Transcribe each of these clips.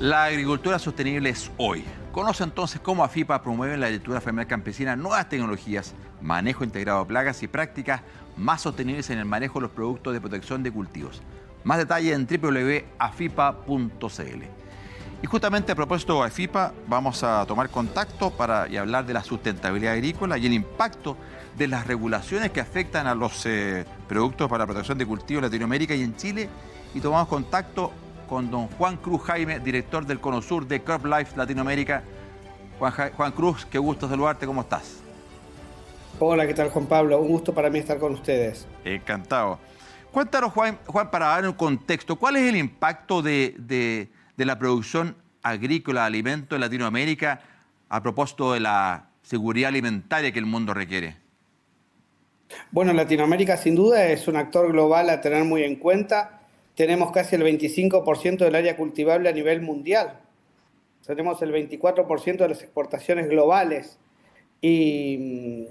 La agricultura sostenible es hoy. Conoce entonces cómo AFIPA promueve la agricultura familiar campesina nuevas tecnologías, manejo integrado de plagas y prácticas más sostenibles en el manejo de los productos de protección de cultivos. Más detalle en www.afipa.cl. Y justamente a propósito de AFIPA, vamos a tomar contacto para hablar de la sustentabilidad agrícola y el impacto de las regulaciones que afectan a los productos para la protección de cultivos en Latinoamérica y en Chile. Y tomamos contacto con don Juan Cruz Jaime, director del Cono Sur de CropLife Latinoamérica. Juan Cruz, qué gusto saludarte, ¿cómo estás? Hola, ¿qué tal, Juan Pablo? Un gusto para mí estar con ustedes. Encantado. Cuéntanos, Juan, para dar un contexto, ¿cuál es el impacto de la producción agrícola de alimentos en Latinoamérica a propósito de la seguridad alimentaria que el mundo requiere? Bueno, Latinoamérica sin duda es un actor global a tener muy en cuenta. Tenemos casi el 25% del área cultivable a nivel mundial. Tenemos el 24% de las exportaciones globales. Y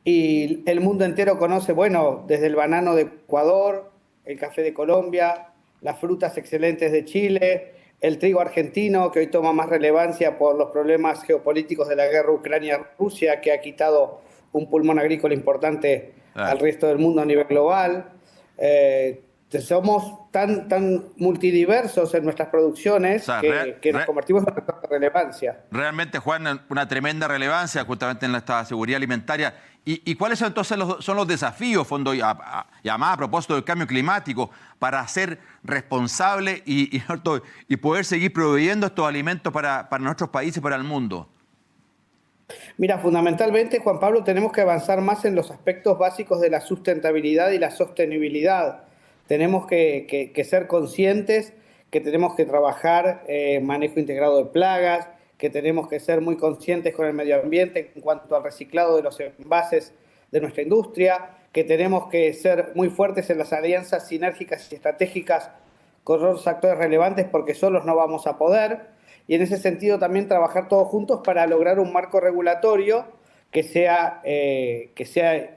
el mundo entero conoce, bueno, desde el banano de Ecuador, el café de Colombia, las frutas excelentes de Chile, el trigo argentino, que hoy toma más relevancia por los problemas geopolíticos de la guerra Ucrania-Rusia, que ha quitado un pulmón agrícola importante al resto del mundo a nivel global. Somos tan multidiversos en nuestras producciones que nos convertimos en una relevancia. Realmente, Juan, una tremenda relevancia justamente en esta seguridad alimentaria. ¿Y cuáles son entonces los desafíos, fondo, y además a propósito del cambio climático, para ser responsable y poder seguir proveyendo estos alimentos para nuestros países y para el mundo? Mira, fundamentalmente, Juan Pablo, tenemos que avanzar más en los aspectos básicos de la sustentabilidad y la sostenibilidad. Tenemos que ser conscientes que tenemos que trabajar manejo integrado de plagas, que tenemos que ser muy conscientes con el medio ambiente en cuanto al reciclado de los envases de nuestra industria, que tenemos que ser muy fuertes en las alianzas sinérgicas y estratégicas con los actores relevantes porque solos no vamos a poder. Y en ese sentido también trabajar todos juntos para lograr un marco regulatorio que sea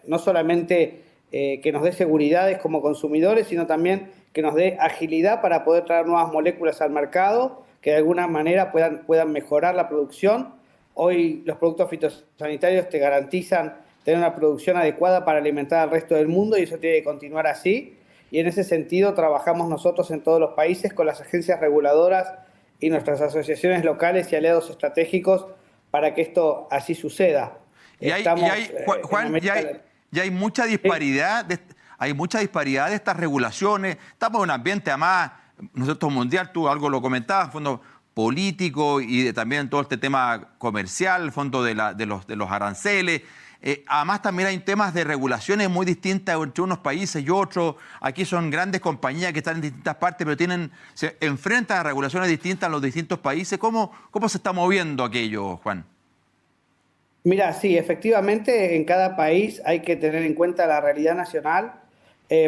no solamente que nos dé seguridades como consumidores, sino también que nos dé agilidad para poder traer nuevas moléculas al mercado que de alguna manera puedan mejorar la producción. Hoy los productos fitosanitarios te garantizan tener una producción adecuada para alimentar al resto del mundo y eso tiene que continuar así. Y en ese sentido trabajamos nosotros en todos los países con las agencias reguladoras y nuestras asociaciones locales y aliados estratégicos para que esto así suceda. Juan, hay mucha disparidad, hay mucha disparidad de estas regulaciones. Estamos en un ambiente además, nosotros mundial, tú algo lo comentabas, fondo político y también todo este tema comercial, fondo de los aranceles. Además también hay temas de regulaciones muy distintas entre unos países y otros. Aquí son grandes compañías que están en distintas partes, pero se enfrentan a regulaciones distintas en los distintos países. ¿Cómo se está moviendo aquello, Juan? Mira, sí, efectivamente en cada país hay que tener en cuenta la realidad nacional.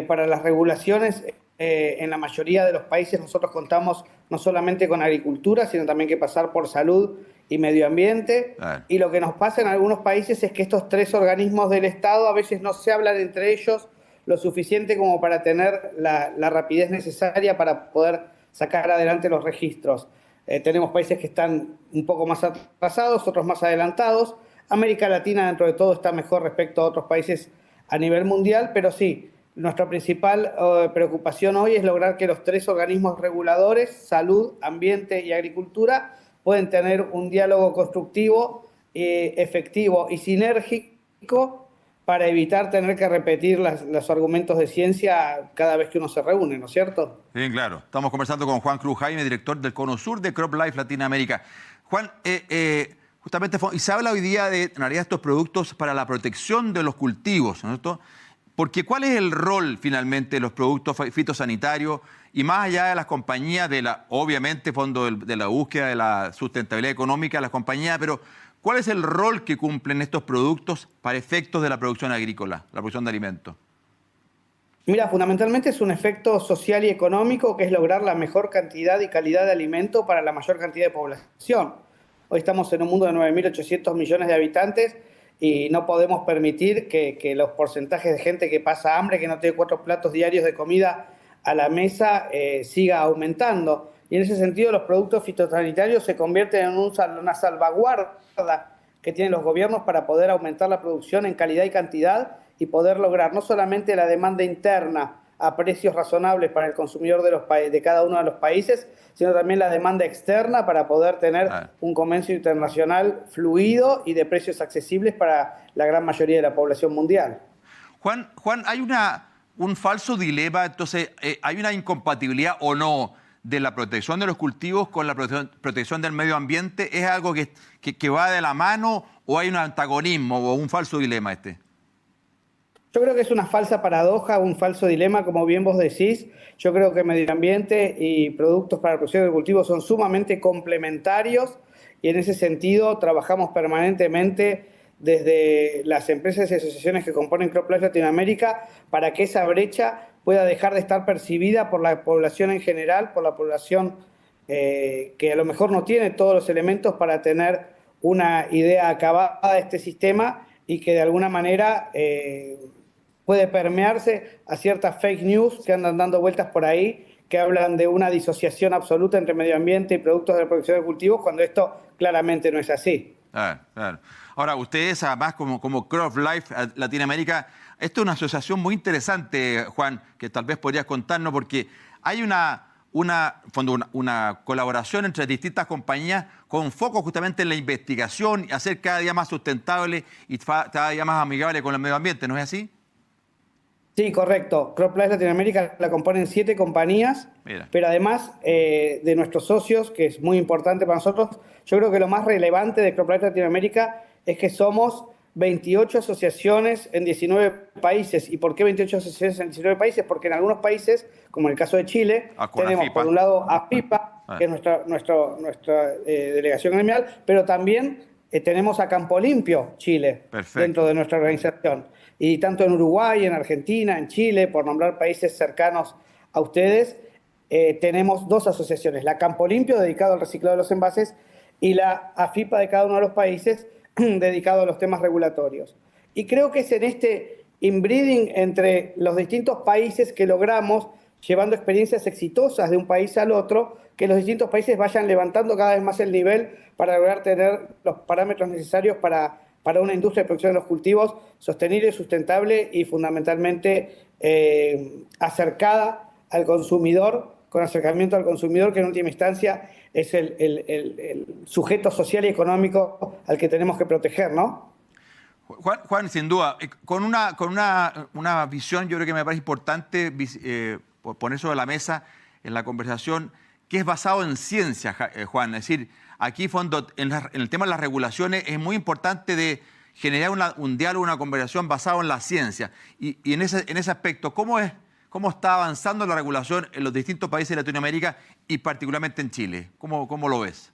Para las regulaciones, en la mayoría de los países nosotros contamos no solamente con agricultura, sino también que pasar por salud y medio ambiente. Y lo que nos pasa en algunos países es que estos tres organismos del Estado a veces no se hablan entre ellos lo suficiente como para tener la rapidez necesaria para poder sacar adelante los registros. Tenemos países que están un poco más atrasados, otros más adelantados. América Latina, dentro de todo, está mejor respecto a otros países a nivel mundial, pero sí, nuestra principal preocupación hoy es lograr que los tres organismos reguladores, salud, ambiente y agricultura, pueden tener un diálogo constructivo, efectivo y sinérgico para evitar tener que repetir los argumentos de ciencia cada vez que uno se reúne, ¿no es cierto? Bien, claro. Estamos conversando con Juan Cruz Jaime, director del Cono Sur de CropLife Latinoamérica. Juan, justamente, y se habla hoy día de, en realidad, estos productos para la protección de los cultivos, ¿no es cierto? Porque ¿cuál es el rol, finalmente, de los productos fitosanitarios? Y más allá de las compañías, obviamente, fondo de la búsqueda de la sustentabilidad económica de las compañías, pero ¿cuál es el rol que cumplen estos productos para efectos de la producción agrícola, la producción de alimentos? Mira, fundamentalmente es un efecto social y económico que es lograr la mejor cantidad y calidad de alimento para la mayor cantidad de población. Hoy estamos en un mundo de 9.800 millones de habitantes y no podemos permitir que los porcentajes de gente que pasa hambre, que no tiene 4 platos diarios de comida a la mesa siga aumentando. Y en ese sentido los productos fitosanitarios se convierten en una salvaguarda que tienen los gobiernos para poder aumentar la producción en calidad y cantidad y poder lograr no solamente la demanda interna a precios razonables para el consumidor de cada uno de los países, sino también la demanda externa para poder tener un comercio internacional fluido y de precios accesibles para la gran mayoría de la población mundial. Juan, hay un falso dilema, entonces, ¿hay una incompatibilidad o no de la protección de los cultivos con la protección del medio ambiente? ¿Es algo que va de la mano o hay un antagonismo o un falso dilema este? Yo creo que es una falsa paradoja, un falso dilema, como bien vos decís. Yo creo que medio ambiente y productos para la producción de cultivos son sumamente complementarios y en ese sentido trabajamos permanentemente desde las empresas y asociaciones que componen CropLife Latinoamérica para que esa brecha pueda dejar de estar percibida por la población en general, por la población que a lo mejor no tiene todos los elementos para tener una idea acabada de este sistema y que de alguna manera puede permearse a ciertas fake news que andan dando vueltas por ahí, que hablan de una disociación absoluta entre medio ambiente y productos de la producción de cultivos, cuando esto claramente no es así. Claro. Ahora, ustedes además como CropLife Latinoamérica, esto es una asociación muy interesante, Juan, que tal vez podrías contarnos, porque hay una colaboración entre distintas compañías con foco justamente en la investigación y hacer cada día más sustentable y cada día más amigable con el medio ambiente, ¿no es así? Sí, correcto. CropLife Latinoamérica la componen 7 compañías, pero además de nuestros socios, que es muy importante para nosotros, yo creo que lo más relevante de CropLife Latinoamérica es que somos 28 asociaciones en 19 países. ¿Y por qué 28 asociaciones en 19 países? Porque en algunos países, como en el caso de Chile, tenemos por un lado AFIPA, que es nuestra delegación gremial, pero también tenemos a Campo Limpio, Chile, dentro de nuestra organización. Y tanto en Uruguay, en Argentina, en Chile, por nombrar países cercanos a ustedes, tenemos 2 asociaciones, la Campo Limpio, dedicado al reciclado de los envases, y la AFIPA de cada uno de los países, dedicado a los temas regulatorios. Y creo que es en este inbreeding entre los distintos países que logramos, llevando experiencias exitosas de un país al otro, que los distintos países vayan levantando cada vez más el nivel para lograr tener los parámetros necesarios para una industria de producción de los cultivos sostenible, sustentable y fundamentalmente acercada al consumidor, con acercamiento al consumidor, que en última instancia es el sujeto social y económico al que tenemos que proteger, ¿no? Juan, sin duda, con una visión yo creo que me parece importante poner sobre la mesa en la conversación, que es basado en ciencia, Juan. Es decir, aquí en el tema de las regulaciones es muy importante de generar un diálogo, una conversación basado en la ciencia. Y en ese aspecto, ¿cómo está avanzando la regulación en los distintos países de Latinoamérica y particularmente en Chile? ¿Cómo lo ves?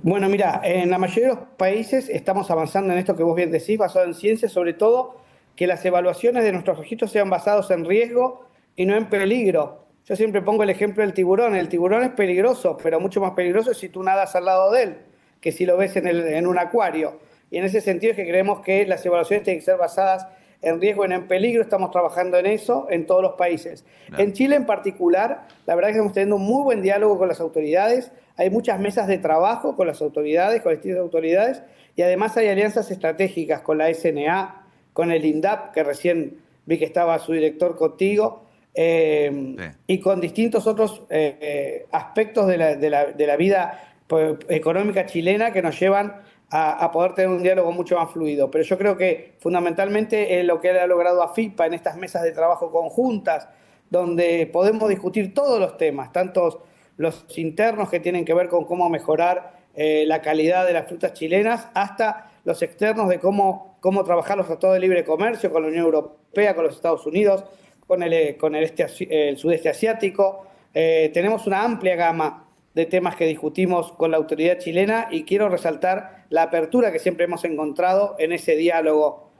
Bueno, mira, en la mayoría de los países estamos avanzando en esto que vos bien decís, basado en ciencia, sobre todo que las evaluaciones de nuestros registros sean basados en riesgo y no en peligro. Yo siempre pongo el ejemplo del tiburón. El tiburón es peligroso, pero mucho más peligroso si tú nadas al lado de él, que si lo ves en un acuario. Y en ese sentido es que creemos que las evaluaciones tienen que ser basadas en riesgo y no en peligro. Estamos trabajando en eso en todos los países. Claro. En Chile en particular, la verdad es que estamos teniendo un muy buen diálogo con las autoridades. Hay muchas mesas de trabajo con las autoridades, con distintas autoridades, y además hay alianzas estratégicas con la SNA, con el INDAP, que recién vi que estaba su director contigo, sí. Y con distintos otros aspectos de la vida económica chilena que nos llevan a poder tener un diálogo mucho más fluido. Pero yo creo que fundamentalmente lo que ha logrado AFIPA en estas mesas de trabajo conjuntas, donde podemos discutir todos los temas, tanto los internos que tienen que ver con cómo mejorar la calidad de las frutas chilenas, hasta los externos de cómo trabajar los tratados de libre comercio con la Unión Europea, con los Estados Unidos, con el sudeste asiático. Tenemos una amplia gama de temas que discutimos con la autoridad chilena y quiero resaltar la apertura que siempre hemos encontrado en ese diálogo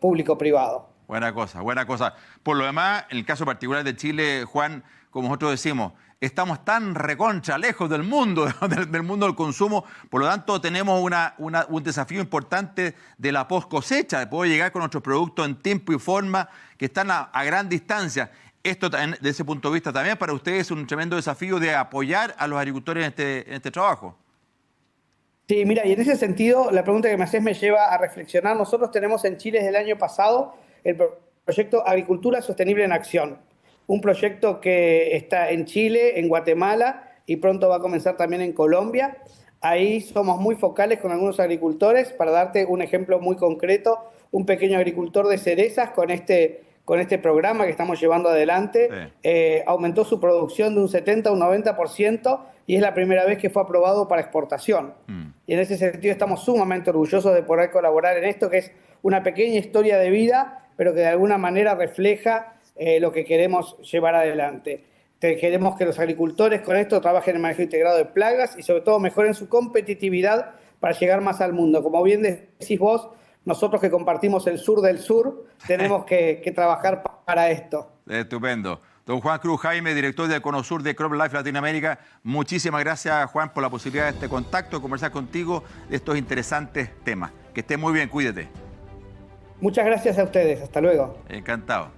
público-privado. Buena cosa, buena cosa. Por lo demás, en el caso particular de Chile, Juan, como nosotros decimos, estamos tan recontra lejos del mundo del consumo, por lo tanto tenemos un desafío importante de la post cosecha, de poder llegar con nuestros productos en tiempo y forma que están a gran distancia. Esto, de ese punto de vista, también para ustedes es un tremendo desafío de apoyar a los agricultores en este trabajo. Sí, mira, y en ese sentido, la pregunta que me haces me lleva a reflexionar. Nosotros tenemos en Chile desde el año pasado el proyecto Agricultura Sostenible en Acción, un proyecto que está en Chile, en Guatemala y pronto va a comenzar también en Colombia. Ahí somos muy focales con algunos agricultores. Para darte un ejemplo muy concreto, un pequeño agricultor de cerezas con este programa que estamos llevando adelante, aumentó su producción de un 70 a un 90% y es la primera vez que fue aprobado para exportación. Y en ese sentido estamos sumamente orgullosos de poder colaborar en esto, que es una pequeña historia de vida, pero que de alguna manera refleja lo que queremos llevar adelante. Queremos que los agricultores con esto trabajen en manejo integrado de plagas y sobre todo mejoren su competitividad para llegar más al mundo. Como bien decís vos, nosotros que compartimos el sur del sur, tenemos que trabajar para esto. Estupendo. Don Juan Cruz Jaime, director de Econosur de CropLife Latinoamérica. Muchísimas gracias, Juan, por la posibilidad de este contacto, de conversar contigo de estos interesantes temas. Que esté muy bien, cuídate. Muchas gracias a ustedes. Hasta luego. Encantado.